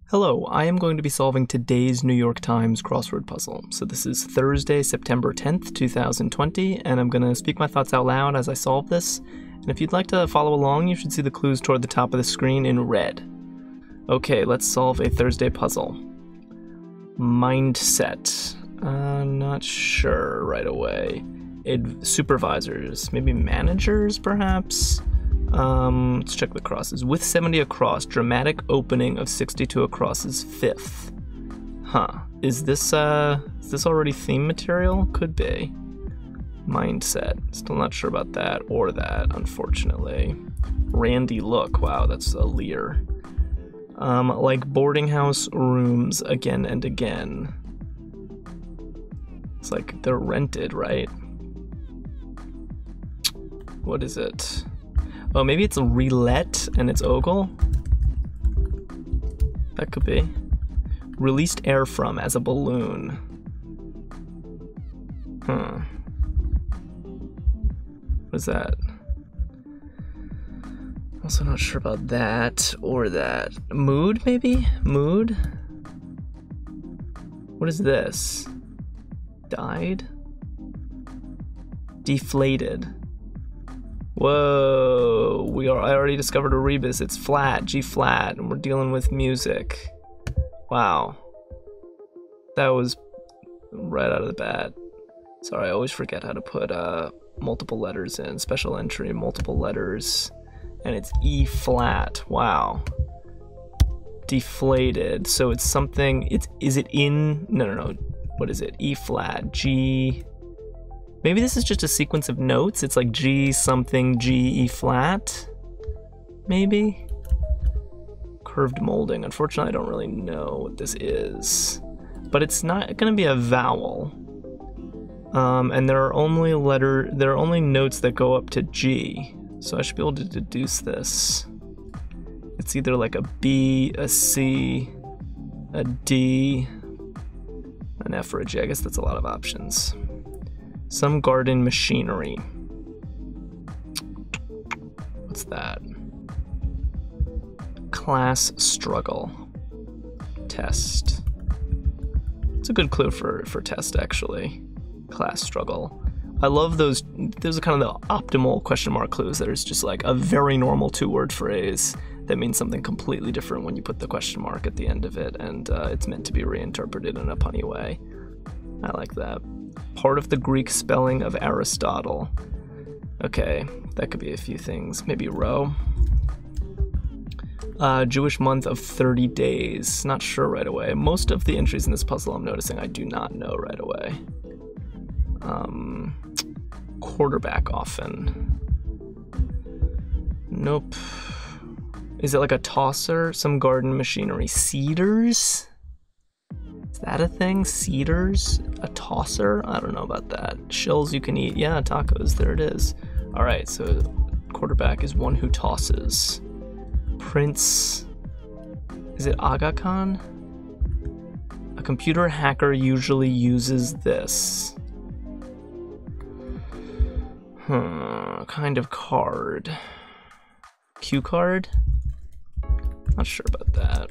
Hello, I am going to be solving today's New York Times crossword puzzle. So this is Thursday, September 10th, 2020, and I'm going to speak my thoughts out loud as I solve this. And if you'd like to follow along, you should see the clues toward the top of the screen in red. Okay, let's solve a Thursday puzzle. Mindset. Not sure right away. Supervisors, maybe managers, perhaps? Let's check the crosses. With 70 across, dramatic opening of 62 across is fifth. Huh. Is this already theme material? Could be. Mindset. Still not sure about that or that, unfortunately. Randy look. Wow, that's a leer. Like boarding house rooms again and again. It's like they're rented, right? What is it? Oh, maybe it's a relet and it's ogle? That could be. Released air from as a balloon. Huh. What is that? Also not sure about that or that. Mood, maybe? Mood? What is this? Died? Deflated. Whoa, I already discovered a rebus. It's flat, G flat, and we're dealing with music. Wow. That was right out of the bat. Sorry, I always forget how to put multiple letters in. Special entry, multiple letters, and it's E flat. Wow. Deflated, so it's something, is it in, no. What is it? E flat, G. Maybe this is just a sequence of notes. It's like G something, G, E flat. Maybe? Curved molding. Unfortunately, I don't really know what this is. But it's not gonna be a vowel. And there are only notes that go up to G. So I should be able to deduce this. It's either like a B, a C, a D, an F or a G. I guess that's a lot of options. Some garden machinery. What's that? Class struggle. Test. It's a good clue for test, actually. Class struggle. I love those. Those are kind of the optimal question mark clues. There's just like a very normal two-word phrase that means something completely different when you put the question mark at the end of it, and it's meant to be reinterpreted in a punny way. I like that. Part of the Greek spelling of Aristotle. Okay, that could be a few things. Maybe row. Jewish month of 30 days. Not sure right away. Most of the entries in this puzzle I'm noticing I do not know right away. Quarterback often. Nope. Is it like a tosser? Some garden machinery. Cedars? Is that a thing? Cedars? A tosser? I don't know about that. Shells you can eat. Yeah, tacos. There it is. All right, so quarterback is one who tosses. Prince. Is it Aga Khan? A computer hacker usually uses this. Kind of card. Cue card? Not sure about that.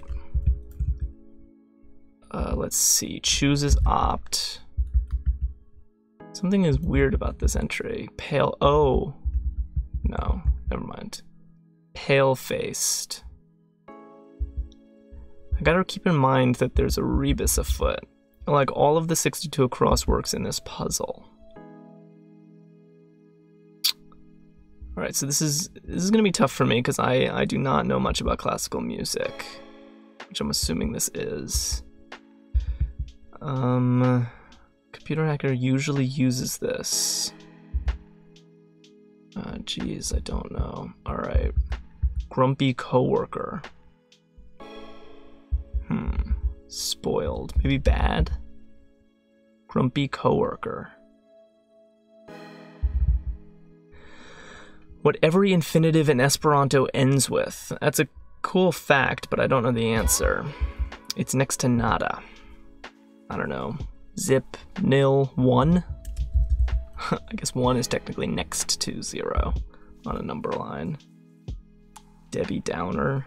Let's see, chooses opt. Something is weird about this entry. Pale, oh. No, never mind. Pale-faced. I gotta keep in mind that there's a rebus afoot. Like all of the 62 across works in this puzzle. Alright, so this is gonna be tough for me because I do not know much about classical music, which I'm assuming this is. Computer hacker usually uses this. Geez, I don't know. Alright. Grumpy coworker. Spoiled. Maybe bad? Grumpy coworker. What every infinitive in Esperanto ends with. That's a cool fact, but I don't know the answer. It's next to nada. I don't know. Zip, nil, 1? I guess 1 is technically next to 0 on a number line. Debbie Downer.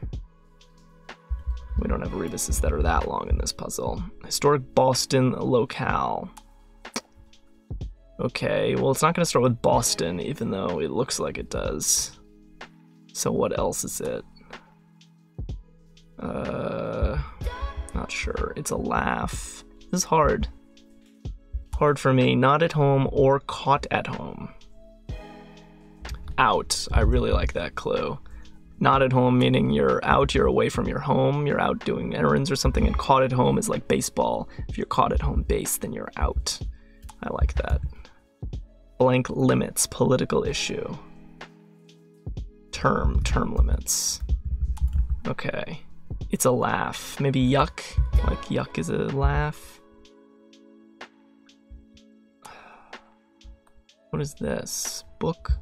We don't have rebuses that are that long in this puzzle. Historic Boston locale. Okay, well, it's not going to start with Boston, even though it looks like it does. So what else is it? Not sure. It's a laugh. This is hard. Hard for me. Not at home or caught at home. Out. I really like that clue. Not at home meaning you're out, you're away from your home, you're out doing errands or something, and caught at home is like baseball. If you're caught at home base, then you're out. I like that. Blank limits, political issue. Term limits. Okay. It's a laugh. Maybe yuck? Like yuck is a laugh? What is this? Book?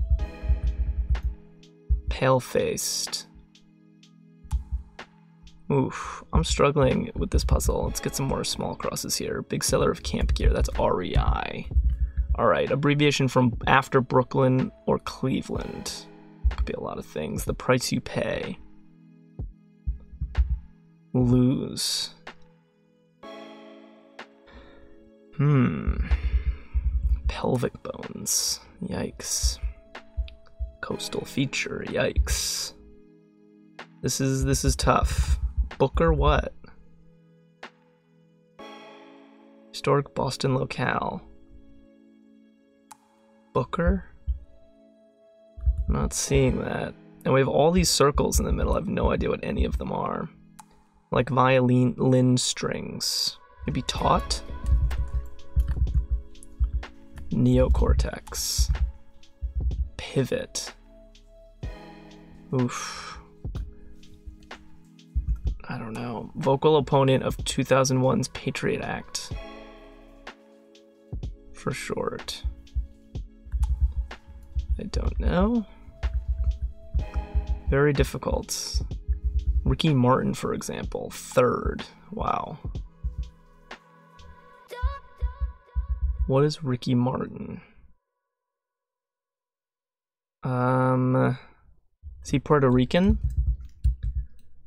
Pale-faced. Oof, I'm struggling with this puzzle. Let's get some more small crosses here. Big seller of camp gear, that's REI. Alright, abbreviation from after Brooklyn or Cleveland. Could be a lot of things. The price you pay. Lose. Pelvic bones. Yikes. Coastal feature. Yikes. This is tough. Book or what? Historic Boston locale. Booker? I'm not seeing that. And we have all these circles in the middle. I have no idea what any of them are. Like violin strings. Maybe taut? Neocortex. Pivot. Oof. I don't know. Vocal opponent of 2001's Patriot Act. For short. I don't know. Very difficult. Ricky Martin, for example. Third. Wow. What is Ricky Martin? Is he Puerto Rican?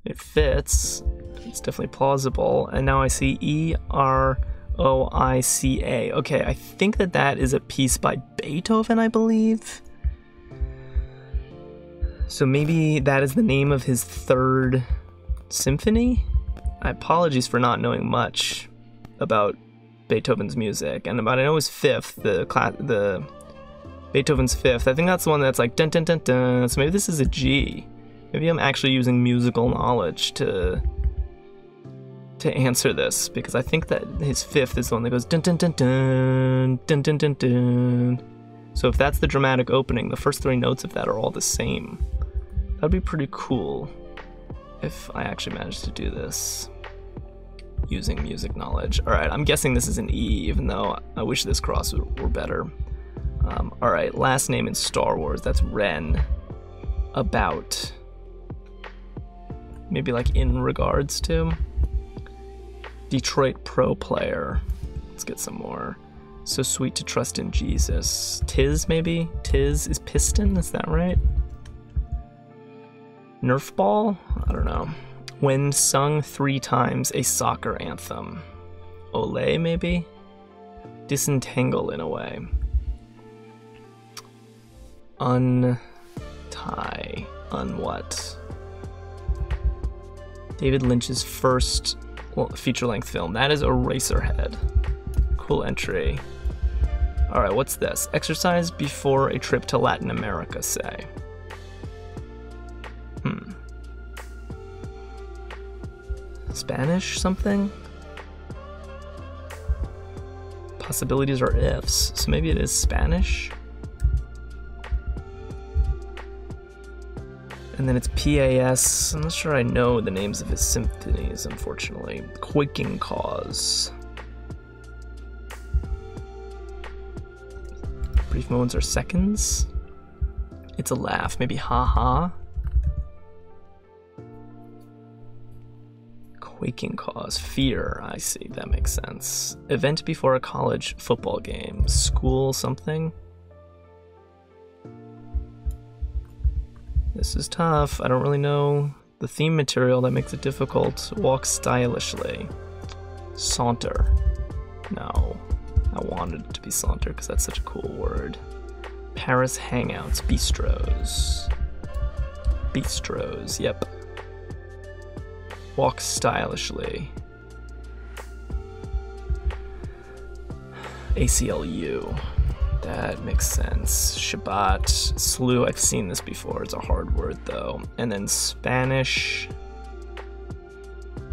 It fits. It's definitely plausible. And now I see E-R-O-I-C-A. Okay, I think that is a piece by Beethoven, I believe. So maybe that is the name of his third symphony? Apologies for not knowing much about Beethoven's music, but I know his fifth, the Beethoven's fifth. I think that's the one that's like dun dun dun dun. So maybe this is a G. Maybe I'm actually using musical knowledge to answer this, because I think that his fifth is the one that goes dun dun dun dun dun dun dun dun. So if that's the dramatic opening, the first three notes of that are all the same. That'd be pretty cool if I actually managed to do this using music knowledge. Alright, I'm guessing this is an E, even though I wish this cross were better. Alright, last name in Star Wars, that's Ren. About. Maybe like in regards to. Detroit pro player. Let's get some more. So sweet to trust in Jesus. Tiz, maybe? Tiz is piston, is that right? Nerf ball? I don't know. When sung 3 times a soccer anthem. Ole, maybe? Disentangle in a way. Untie. Unwhat? David Lynch's first feature-length film. That is Eraserhead. Cool entry. Alright, what's this? Exercise before a trip to Latin America, say. Spanish something? Possibilities are ifs, so maybe it is Spanish? And then it's PAS. I'm not sure I know the names of his symphonies, unfortunately. Quaking Cause. Brief moments are seconds. It's a laugh, maybe ha-ha. Quaking Cause, fear, I see, that makes sense. Event before a college football game, school something. This is tough, I don't really know The theme material that makes it difficult. Walk stylishly. Saunter. No. I wanted it to be saunter because that's such a cool word. Paris hangouts. Bistros. Bistros, yep. Walk stylishly. ACLU. That makes sense. Shabbat. Slew. I've seen this before. It's a hard word though. And then Spanish.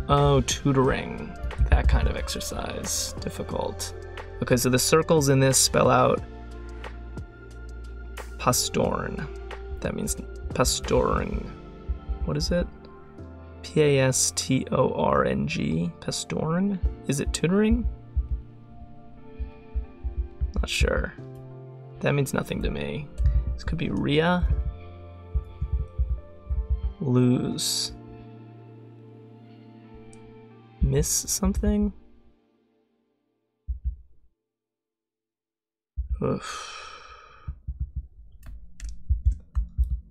Oh, tutoring. That kind of exercise. Difficult. Okay, so the circles in this spell out pastorn. That means pastoring. What is it? P-A-S-T-O-R-N-G. Pastorn? Is it tutoring? Not sure. That means nothing to me. This could be Ria. Lose. Miss something? Oof.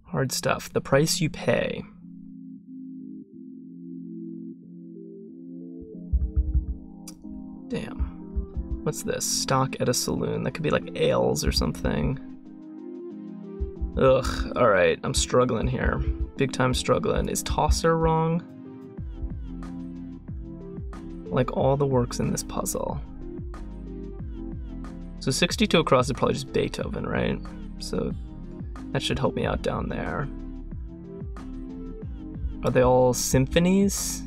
Hard stuff. The price you pay. Damn. What's this? Stock at a saloon. That could be like ales or something. Ugh. Alright, I'm struggling here. Big time struggling. Is tosser wrong? Like all the works in this puzzle. So 62 across is probably just Beethoven, right? So that should help me out down there. Are they all symphonies?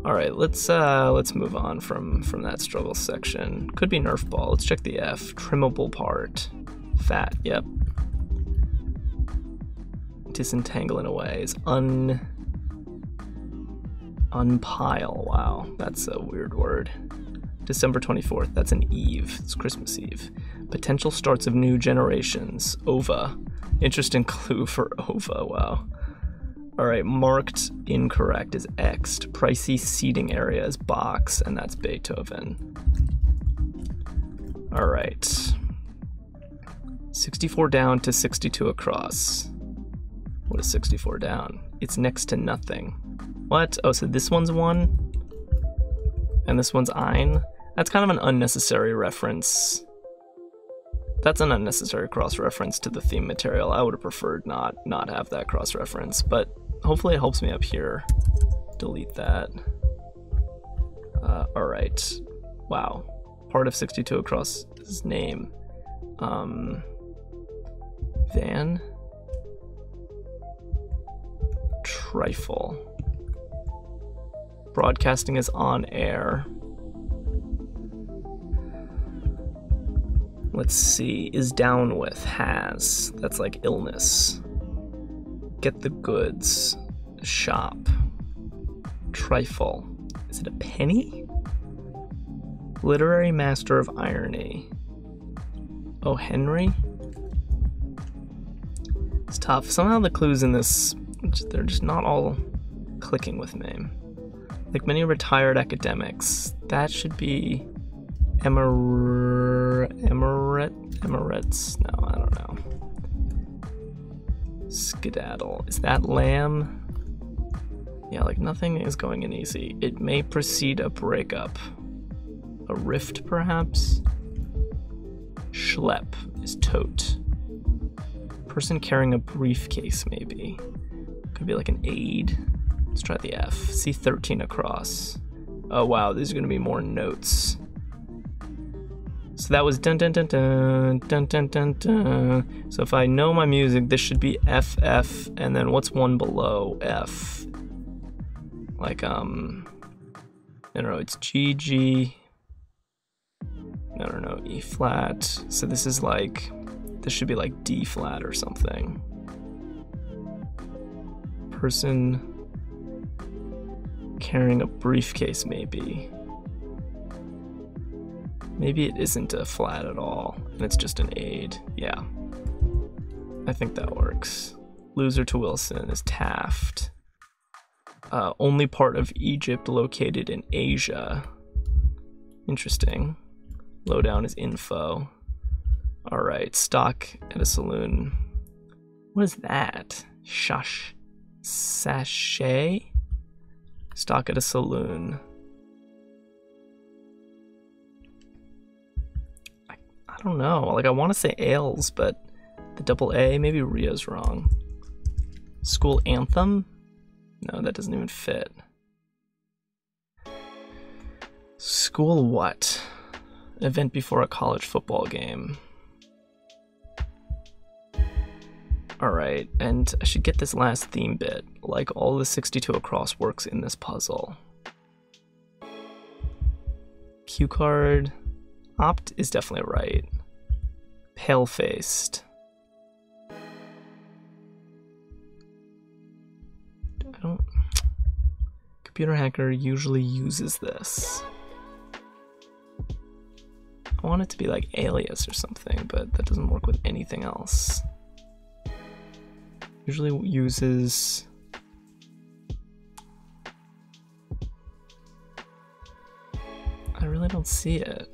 All right, let's move on from that struggle section. Could be Nerf ball. Let's check the F. Trimmable part. Fat. Yep. Disentangle in a way is unpile. Wow, that's a weird word. December 24th. That's an eve. It's Christmas Eve. Potential starts of new generations. Ova. Interesting clue for Ova. Wow. Alright, marked incorrect is X'd. Pricey seating area is box, and that's Beethoven. Alright. 64 down to 62 across. What is 64 down? It's next to nothing. What? Oh, so this one's 1? And this one's ein? That's kind of an unnecessary reference. That's an unnecessary cross-reference to the theme material. I would have preferred not have that cross-reference, but hopefully it helps me up here. Delete that. Alright. Wow. Part of 62 across his name. Van? Trifle. Broadcasting is on air. Let's see, is down with, has. That's like illness. Get the goods. Shop. Trifle. Is it a penny? Literary master of irony. Oh, Henry? It's tough. Somehow the clues in this, they're just not all clicking with me. Like many retired academics, that should be Emirates? No, I don't know. Skedaddle. Is that lamb? Yeah, like nothing is going in easy. It may precede a breakup. A rift, perhaps? Schlep is tote. Person carrying a briefcase, maybe. Could be like an aid. Let's try the F. C13 across. Oh wow, these are gonna be more notes. So that was dun dun dun dun dun dun dun dun. So if I know my music, this should be F F, and then what's one below F? Like I don't know. It's G G. I don't know, E flat. So this is like, this should be like D flat or something. Person carrying a briefcase, maybe. Maybe it isn't a flat at all, and it's just an aid. Yeah, I think that works. Loser to Wilson is Taft. Only part of Egypt located in Asia. Interesting. Lowdown is info. Alright, stock at a saloon. What is that? Sachet? Stock at a saloon. I don't know. Like, I want to say ales, but the double A, maybe Rio's wrong. School anthem? No, that doesn't even fit. School what? Event before a college football game. Alright, and I should get this last theme bit. Like all the 62 across works in this puzzle. Cue card. Opt is definitely right. Pale-faced. Computer hacker usually uses this. I want it to be like alias or something, but that doesn't work with anything else. Usually uses... I really don't see it.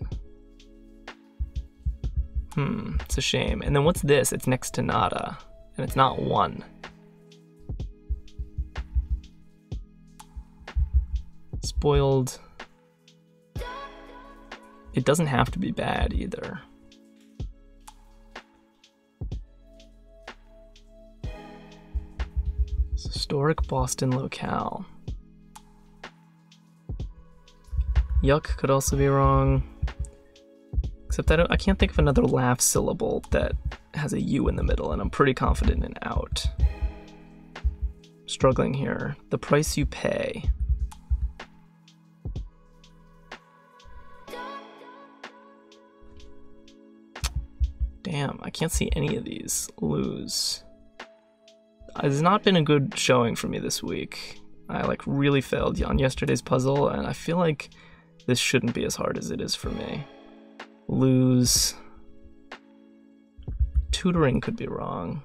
It's a shame. And then what's this? It's next to nada, and it's not one. Spoiled. It doesn't have to be bad either. Historic Boston locale. Yuck could also be wrong. Except I can't think of another laugh syllable that has a U in the middle, and I'm pretty confident in out. Struggling here. The price you pay. Damn, I can't see any of these. Lose. It's not been a good showing for me this week. I like really failed on yesterday's puzzle, and I feel like this shouldn't be as hard as it is for me. Lose. Tutoring could be wrong.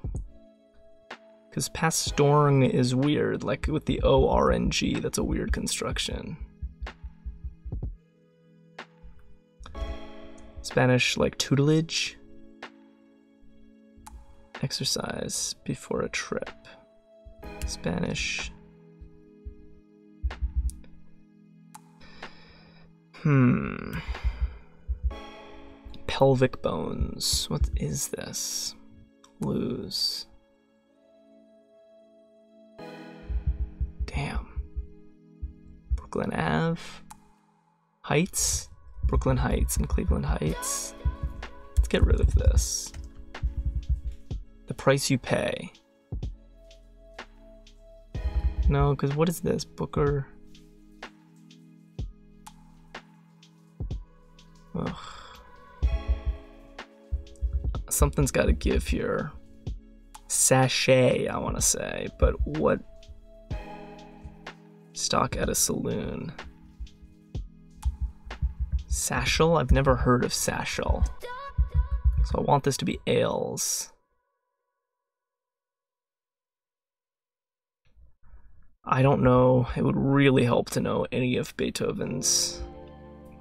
Because pastoring is weird, like with the O-R-N-G, that's a weird construction. Spanish, like tutelage. Exercise before a trip. Spanish. Pelvic bones. What is this? Lose. Damn. Brooklyn Ave. Heights. Brooklyn Heights and Cleveland Heights. Let's get rid of this. The price you pay. No, because what is this? Booker. Ugh. Something's got to give here. Sachet, I want to say, but what? Stock at a saloon. Satchel? I've never heard of satchel. So I want this to be ales. I don't know. It would really help to know any of Beethoven's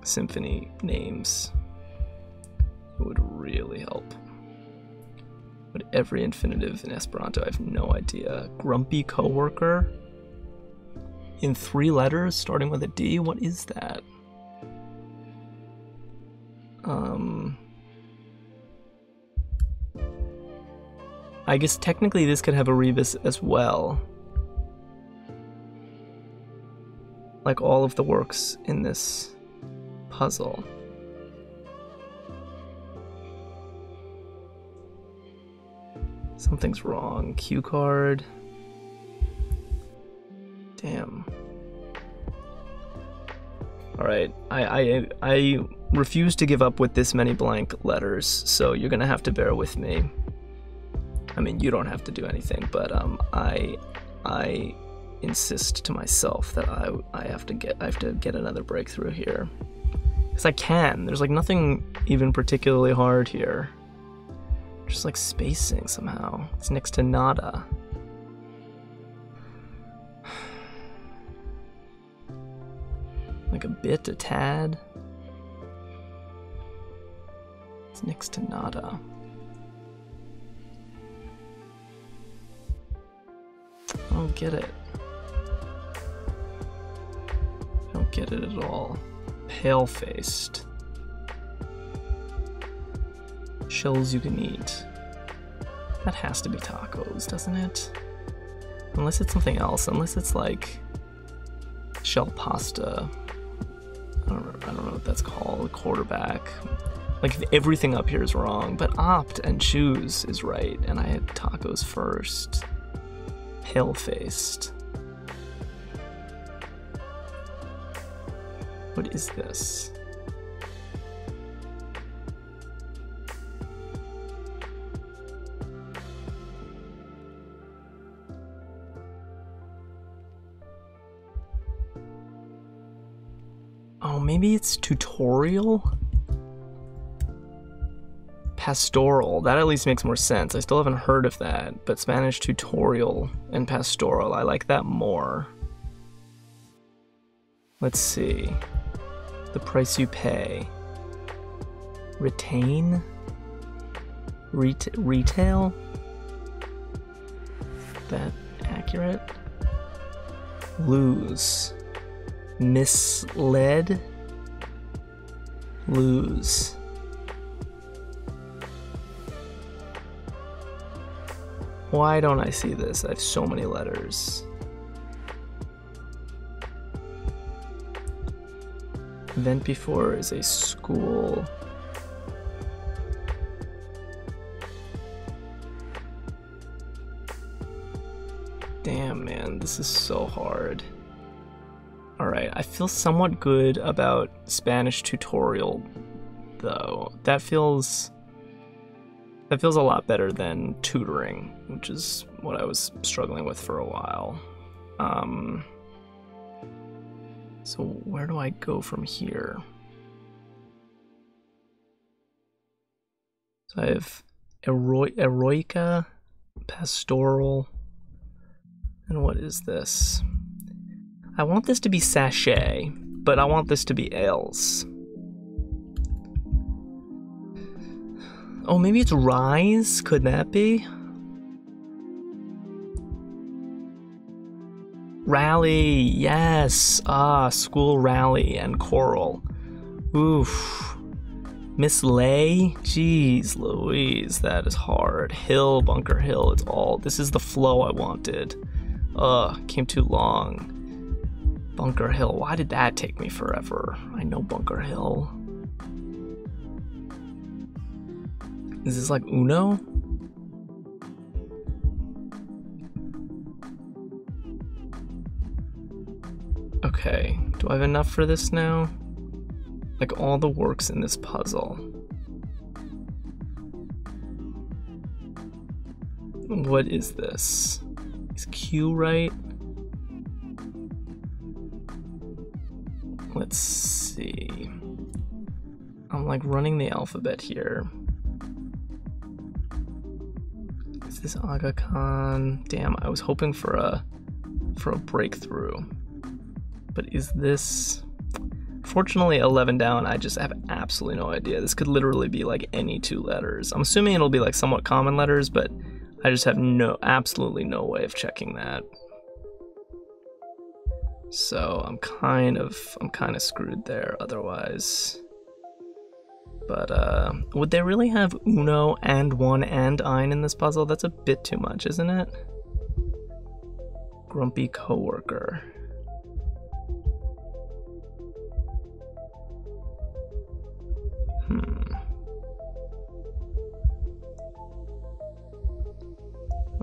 symphony names. It would really help. But every infinitive in Esperanto, I have no idea. Grumpy coworker? In 3 letters, starting with a D? What is that? I guess technically this could have a rebus as well. Like all of the works in this puzzle. Something's wrong. Cue card. Damn. Alright, I refuse to give up with this many blank letters, so you're gonna have to bear with me. I mean, you don't have to do anything, but I insist to myself that I have to get another breakthrough here. Because I can. There's like nothing even particularly hard here. Just like spacing somehow. It's next to nada. Like a bit, a tad. It's next to nada. don't get it. I don't get it at all. Pale-faced. Shells you can eat. That has to be tacos, doesn't it? Unless it's something else. Unless it's like shell pasta. I don't know what that's called. Quarterback. Like everything up here is wrong, but opt and choose is right, and I had tacos first. Pale-faced. What is this? Oh, maybe it's tutorial? Pastoral, that at least makes more sense. I still haven't heard of that, but Spanish tutorial and pastoral, I like that more. Let's see. The price you pay. Retain? Retail? Is that accurate? Lose. Misled? Lose. Why don't I see this? I have so many letters. Event before is a school. Damn, man, this is so hard. Alright, I feel somewhat good about Spanish tutorial, though. That feels a lot better than tutoring, which is what I was struggling with for a while. So where do I go from here? So I have Eroica, Pastoral, and what is this? I want this to be sachet, but I want this to be ales. Oh, maybe it's rise? Could that be? Rally, yes. Ah, school rally and choral. Oof. Mislay? Jeez Louise, that is hard. Hill, Bunker Hill, it's all. This is the flow I wanted. Came too long. Bunker Hill, why did that take me forever? I know Bunker Hill. Is this like Uno? Okay, do I have enough for this now? Like all the works in this puzzle. What is this? Is Q right? Let's see. I'm like running the alphabet here. Is this Aga Khan? Damn, I was hoping for a breakthrough. But is this... Fortunately, 11 down, I just have absolutely no idea. This could literally be like any two letters. I'm assuming it'll be like somewhat common letters, but I just have absolutely no way of checking that. So I'm kind of screwed there otherwise. But would they really have Uno and one and ein in this puzzle? That's a bit too much, isn't it? Grumpy coworker.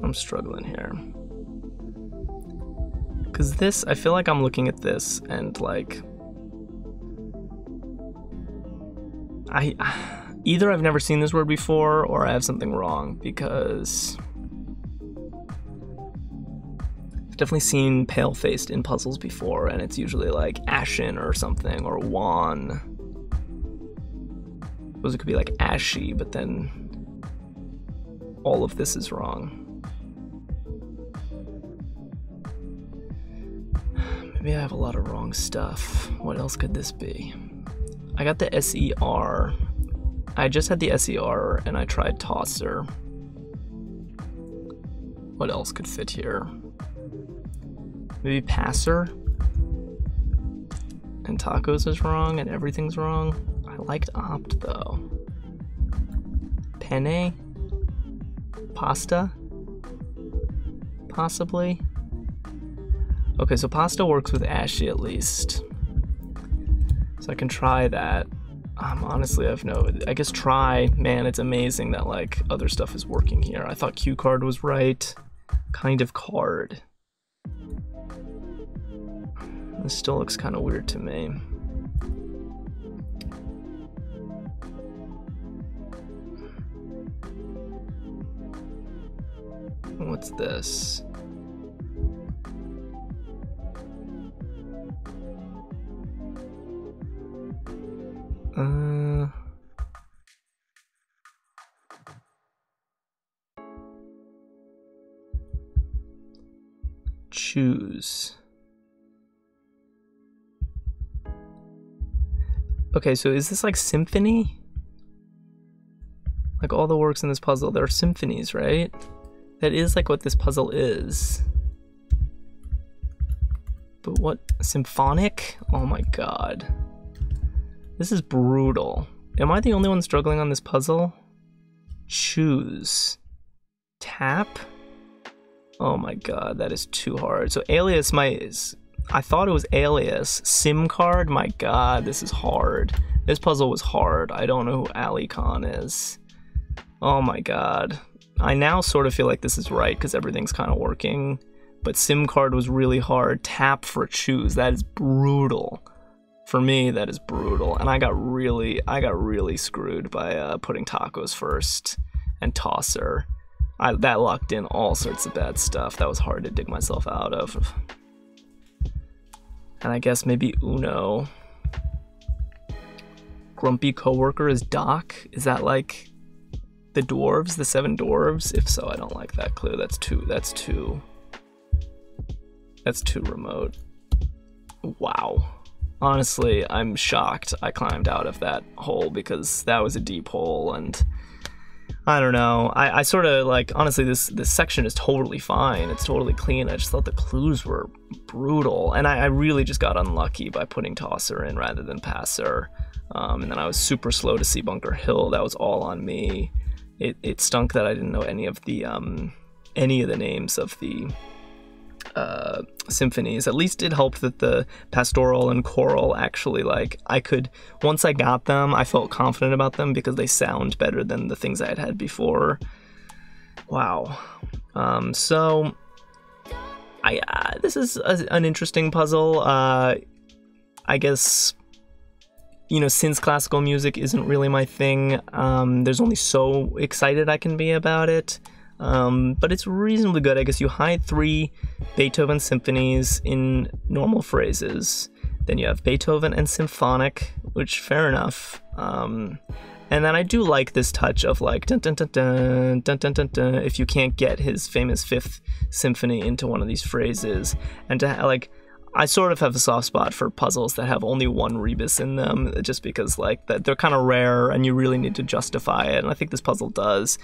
I'm struggling here. Because this, I feel like I'm looking at this and like... Either I've never seen this word before or I have something wrong, because... I've definitely seen pale-faced in puzzles before, and it's usually like ashen or something, or wan. I suppose it could be like ashy, but then all of this is wrong. Maybe I have a lot of wrong stuff. What else could this be? I got the SER. I just had the SER and I tried tosser. What else could fit here? Maybe passer? And tacos is wrong and everything's wrong? I liked opt though. Penne? Pasta? Possibly? Okay, so pasta works with ashy at least. So I can try that. Honestly, I guess try. Man, it's amazing that like other stuff is working here. I thought cue card was right. Kind of card. This still looks kind of weird to me. What's this? Choose. Okay, so is this like symphony? Like all the works in this puzzle, there are symphonies, right? That is like what this puzzle is. But what? Symphonic? Oh my god. This is brutal. Am I the only one struggling on this puzzle? Choose. Tap? Oh my god, that is too hard. So alias, I thought it was alias. SIM card? My god, this is hard. This puzzle was hard. I don't know who Ali Kahn is. Oh my god. I now sort of feel like this is right because everything's kind of working. But SIM card was really hard. Tap for choose. That is brutal. For me, that is brutal. And I got really screwed by putting tacos first and tosser. That locked in all sorts of bad stuff. That was hard to dig myself out of. And I guess maybe Uno. Grumpy coworker is Doc. Is that like the dwarves, the 7 dwarves? If so, I don't like that clue. That's too remote. Wow. Honestly, I'm shocked I climbed out of that hole because that was a deep hole, and I don't know. I sort of like, honestly, this section is totally fine. It's totally clean. I just thought the clues were brutal, and I really just got unlucky by putting tosser in rather than passer. And then I was super slow to see Bunker Hill. That was all on me. It stunk that I didn't know any of the names of the symphonies. At least it helped that the pastoral and choral actually, like, once I got them, I felt confident about them because they sound better than the things I had before. Wow. So this is an interesting puzzle. I guess, you know, since classical music isn't really my thing, there's only so excited I can be about it. But it's reasonably good. I guess you hide 3 Beethoven symphonies in normal phrases. Then you have Beethoven and symphonic, which fair enough. And then I do like this touch of like dun dun dun dun dun dun dun dun if you can't get his famous 5th symphony into one of these phrases. And to like, I sort of have a soft spot for puzzles that have only 1 rebus in them, just because like that they're kind of rare and you really need to justify it. And I think this puzzle does.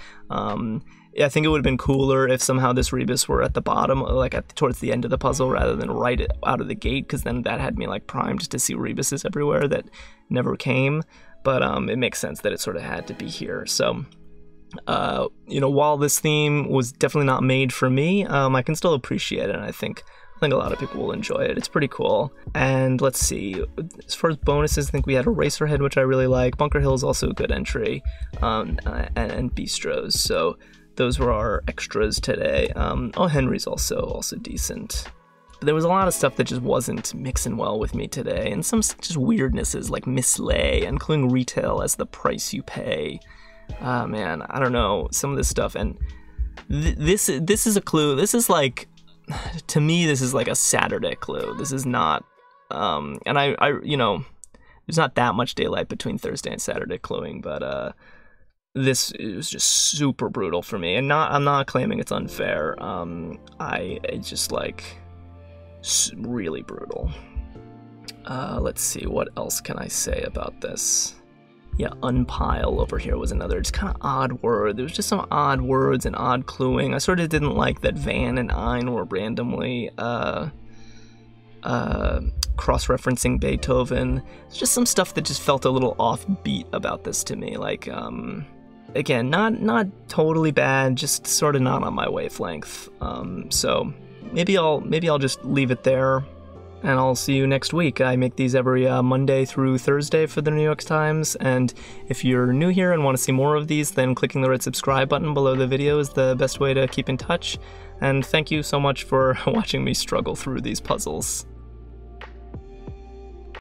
I think it would have been cooler if somehow this rebus were at the bottom, like towards the end of the puzzle, rather than right out of the gate, because then that had me like primed to see rebuses everywhere that never came. But it makes sense that it sort of had to be here. So, you know, while this theme was definitely not made for me, I can still appreciate it, and I think a lot of people will enjoy it. It's pretty cool. And let's see, as far as bonuses, I think we had Eraserhead, which I really like. Bunker Hill is also a good entry, and Bistros. So those were our extras today. Oh, Henry's also decent. But there was a lot of stuff that just wasn't mixing well with me today, and some just weirdnesses like mislay, including retail as the price you pay. Man, I don't know, some of this stuff. And this is a clue. This is like, to me, this is like a Saturday clue. This is not, and I you know, there's not that much daylight between Thursday and Saturday cluing, but this was just super brutal for me, and I'm not claiming it's unfair. It's just like really brutal. Let's see, what else can I say about this? Yeah, unpile over here was another just kind of odd word. There was just some odd words and odd cluing. I sort of didn't like that Van and Ein were randomly cross-referencing Beethoven. It's just some stuff that just felt a little offbeat about this to me. Like, again, not totally bad, just sort of not on my wavelength. So maybe I'll just leave it there, and I'll see you next week. I make these every Monday through Thursday for the New York Times, and if you're new here and want to see more of these, then clicking the red subscribe button below the video is the best way to keep in touch. And thank you so much for watching me struggle through these puzzles.